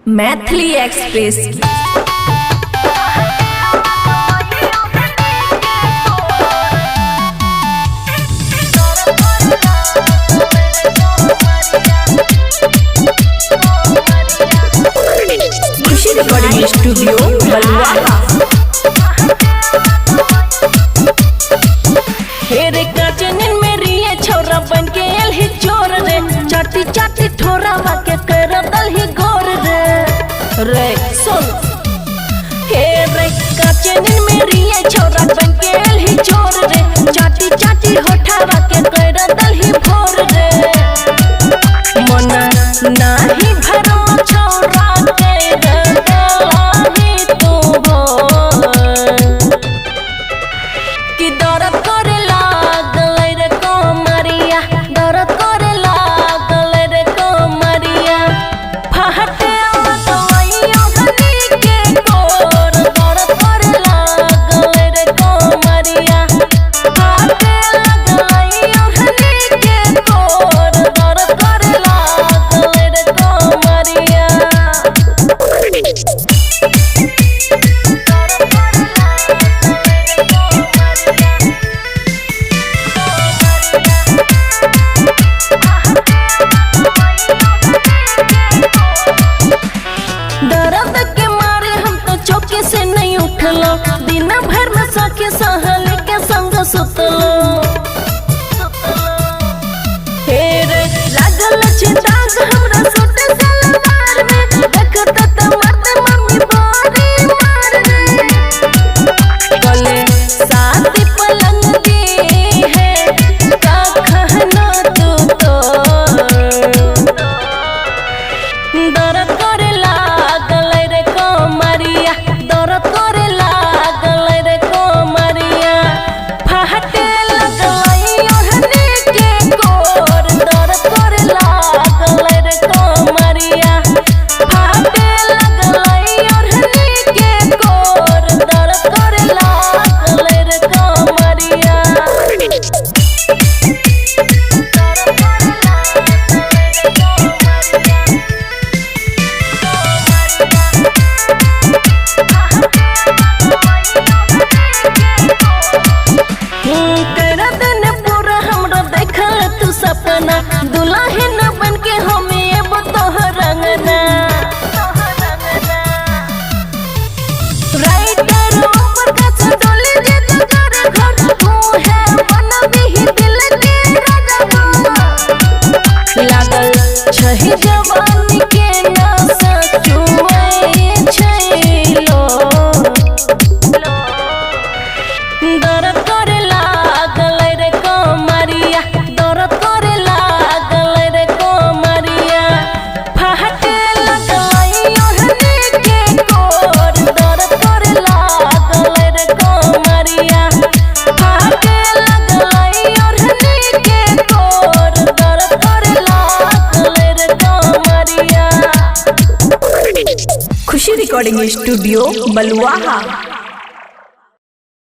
Maithili express की खुशी recording studio बलुआ। हेरे काजनिन मेरी ये छोरा बन के एल ही चोर रे, चाटी चाटी ठोरा वाके कर दल ही गोर रे सुन। हेरे काजनिन मेरी ये छोरा बन के एल ही चोर रे, चाटी चाटी होठा वाके कर दल ही भोर रे। मना नाही भरो छोरा के दला ही तू हो कि दर्द करे लागल रे कोमरिया, दर्द करे लागल रे कोमरिया, फाटे दवाइयो हनी के कोर, दर्द करे लागल रे कोमरिया, फाटे दवाइयो हनी के कोर, दर्द करे लागल रे कोमरिया। दर्द के मारे हम तो चौके से नहीं उठलो, दिन भर में सके सहल के संग सुतलो। हेरे लागल छे दाग हमरा सूट सलवार में, देखत त मरते मम्मी बारी मार रे। गले साथी पलंग दी है का कहना तू तो, दर्द करे लागल रे कोमरिया, दर्द करे लागल रे कोमरिया, फाटे लगल ओढ़नी के कोर, दर्द करे लागल रे कोमरिया, फाटे लगल ओढ़नी के कोर, दर्द करे लागल रे कोमरिया। तेरा दिन पूरा हमरा देखल तू सपना, दुल्हन बन के हम एबो तोहर रंगना। राइटर ऊपर का डोली जे कर घर, तू है बनबी ही दिल के राजा। लागल छही जवानी के नशा चुए छैलो, दर्द करे लागल रे कोमरिया, दर्द करे लागल रे कोमरिया, फाटे लगल ओढ़नी के कोर, दर्द करे लागल रे कोमरिया, फाटे लगल ओढ़नी के कोर, दर्द करे लागल रे कोमरिया। खुशी रिकॉर्डिंग स्टूडियो बलुआ।